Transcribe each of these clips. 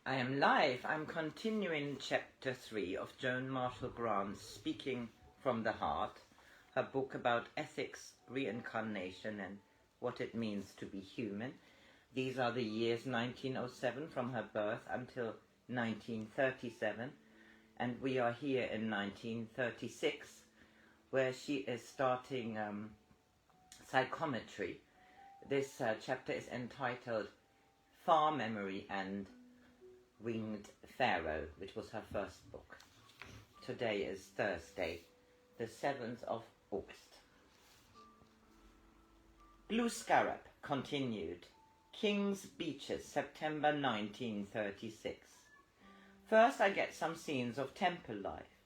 I am live. I'm continuing chapter 3 of Joan Marshall Grant's Speaking from the Heart, her book about ethics, reincarnation, and what it means to be human. These are the years 1907 from her birth until 1937, and we are here in 1936, where she is starting psychometry. This chapter is entitled Far Memory and Winged Pharaoh, which was her first book. Today is Thursday, the 7th of August. Blue Scarab continued. King's Beaches, September 1936. First I get some scenes of temple life.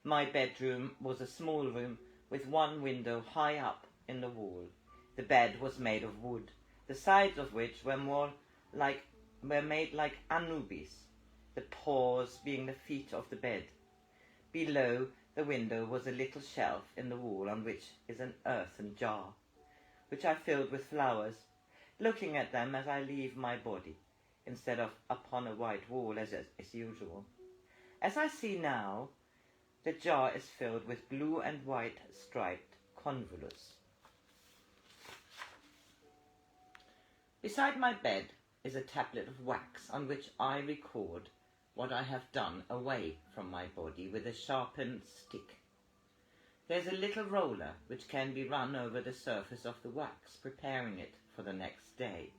My bedroom was a small room with one window high up in the wall. The bed was made of wood, the sides of which were made like Anubis, the paws being the feet of the bed. Below the window was a little shelf in the wall on which is an earthen jar, which I filled with flowers, looking at them as I leave my body, instead of upon a white wall as is usual. As I see now, the jar is filled with blue and white striped convolutes. Beside my bed is a tablet of wax on which I record what I have done away from my body with a sharpened stick. There's a little roller which can be run over the surface of the wax, preparing it for the next day.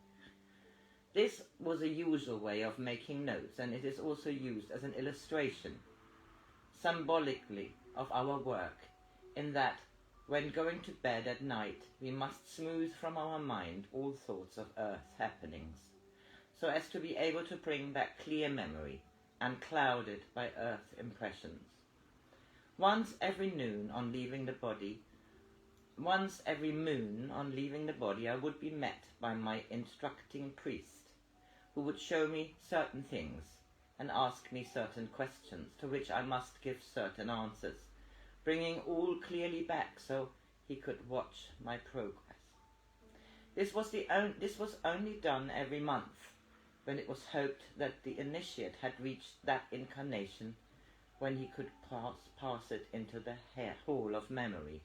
This was a usual way of making notes, and it is also used as an illustration, symbolically, of our work, in that when going to bed at night we must smooth from our mind all thoughts of earth happenings, so as to be able to bring back clear memory, unclouded by earth impressions. Once every moon on leaving the body, I would be met by my instructing priest, who would show me certain things and ask me certain questions, to which I must give certain answers, bringing all clearly back so he could watch my progress. This was only done every month, when it was hoped that the initiate had reached that incarnation when he could pass it into the hall of memory.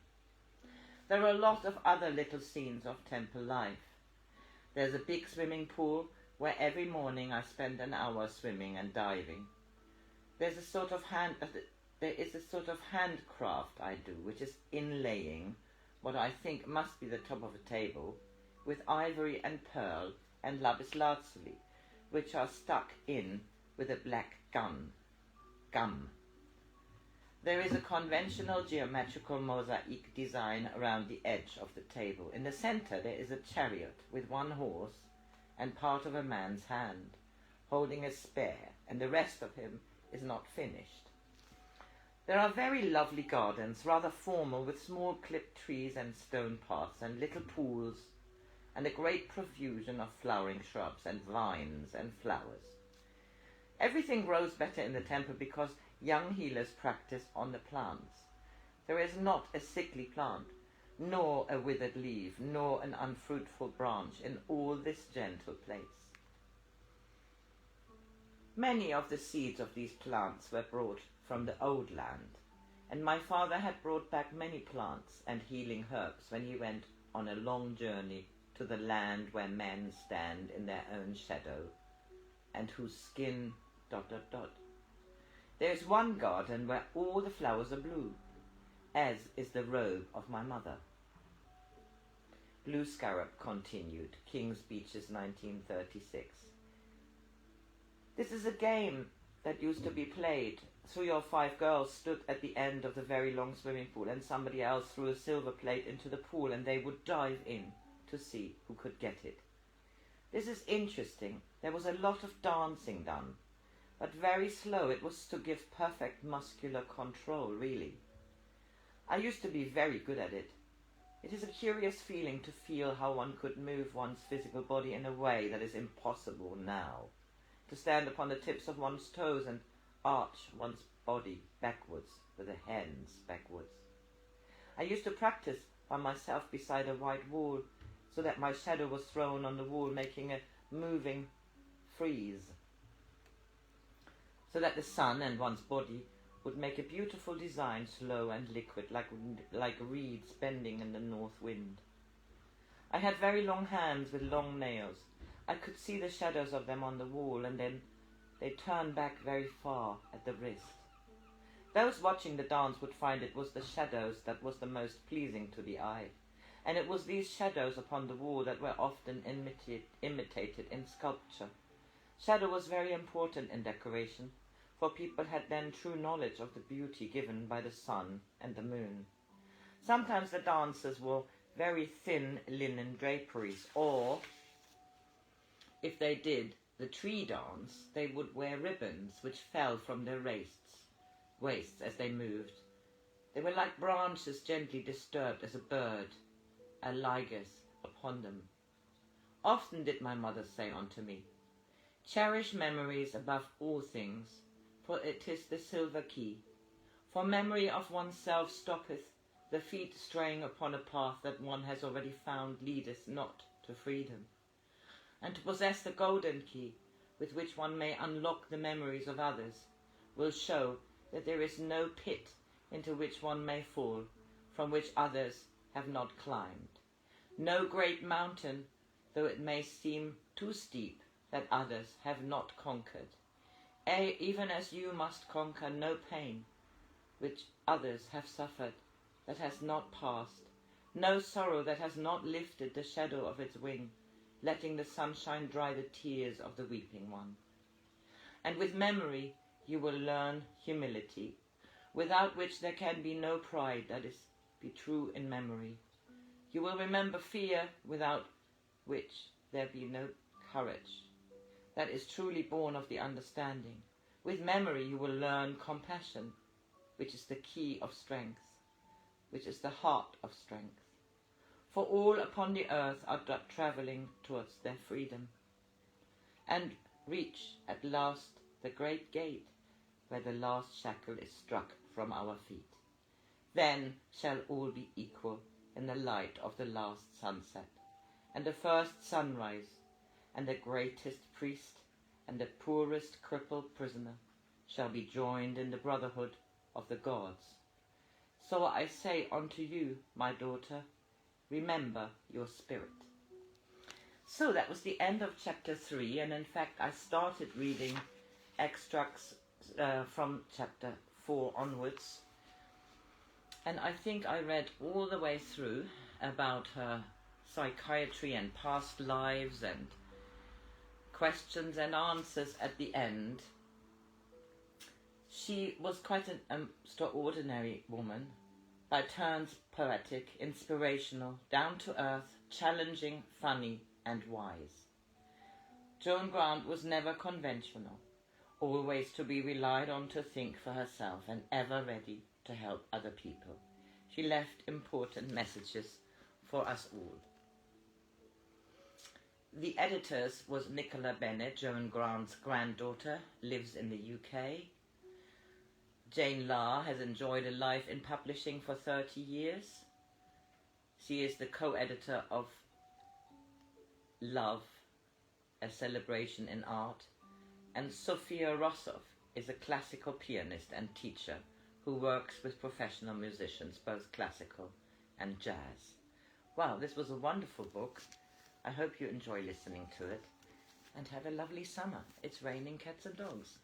There are a lot of other little scenes of temple life. There's a big swimming pool where every morning I spend an hour swimming and diving. There is a sort of handcraft I do, which is inlaying what I think must be the top of a table with ivory and pearl and lapis lazuli, which are stuck in with a black gum. There is a conventional geometrical mosaic design around the edge of the table. In the center there is a chariot with one horse and part of a man's hand, holding a spear, and the rest of him is not finished. There are very lovely gardens, rather formal, with small clipped trees and stone paths and little pools, and a great profusion of flowering shrubs and vines and flowers. Everything grows better in the temple because young healers practice on the plants. There is not a sickly plant, nor a withered leaf, nor an unfruitful branch in all this gentle place. Many of the seeds of these plants were brought from the old land, and my father had brought back many plants and healing herbs when he went on a long journey to the land where men stand in their own shadow, and whose skin ... There is one garden where all the flowers are blue, as is the robe of my mother. Blue Scarab continued. King's Beaches, 1936. This is a game that used to be played. 3 or 5 girls stood at the end of the very long swimming pool, and somebody else threw a silver plate into the pool, and they would dive in to see who could get it. This is interesting. There was a lot of dancing done, but very slow. It was to give perfect muscular control, really. I used to be very good at it. It is a curious feeling to feel how one could move one's physical body in a way that is impossible now. To stand upon the tips of one's toes and arch one's body backwards with the hands backwards. I used to practice by myself beside a white wall, so that my shadow was thrown on the wall, making a moving frieze. so that the sun and one's body would make a beautiful design, slow and liquid, like reeds bending in the north wind. I had very long hands with long nails. I could see the shadows of them on the wall, and then they turned back very far at the wrist. Those watching the dance would find it was the shadows that was the most pleasing to the eye, and it was these shadows upon the wall that were often imitated in sculpture. Shadow was very important in decoration, for people had then true knowledge of the beauty given by the sun and the moon. Sometimes the dancers wore very thin linen draperies, or, if they did the tree dance, they would wear ribbons which fell from their waists as they moved. They were like branches gently disturbed as a bird, a ligus upon them. Often did my mother say unto me, "Cherish memories above all things, for it is the silver key. For memory of oneself stoppeth the feet straying upon a path that one has already found leadeth not to freedom. And to possess the golden key, with which one may unlock the memories of others, will show that there is no pit into which one may fall, from which others have not climbed. No great mountain, though it may seem too steep, that others have not conquered. Even as you must conquer no pain, which others have suffered, that has not passed, no sorrow that has not lifted the shadow of its wing, letting the sunshine dry the tears of the weeping one. And with memory you will learn humility, without which there can be no pride that is be true in memory. You will remember fear, without which there be no courage that is truly born of the understanding. With memory you will learn compassion, which is the key of strength, which is the heart of strength. For all upon the earth are travelling towards their freedom, and reach at last the great gate where the last shackle is struck from our feet. Then shall all be equal in the light of the last sunset, and the first sunrise, and the greatest priest and the poorest crippled prisoner shall be joined in the brotherhood of the gods. So I say unto you, my daughter, remember your spirit." So that was the end of chapter 3, and in fact I started reading extracts from chapter 4 onwards, and I think I read all the way through about her psychiatry and past lives and questions and answers at the end. She was quite an extraordinary woman, by turns poetic, inspirational, down to earth, challenging, funny and wise. Joan Grant was never conventional, always to be relied on to think for herself and ever ready to help other people. She left important messages for us all. The editors was Nicola Bennett, Joan Grant's granddaughter, lives in the UK. Jane Lahr has enjoyed a life in publishing for 30 years. She is the co-editor of Love, a celebration in art. And Sofia Rossoff is a classical pianist and teacher who works with professional musicians, both classical and jazz. Wow, this was a wonderful book. I hope you enjoy listening to it, and have a lovely summer. It's raining cats and dogs.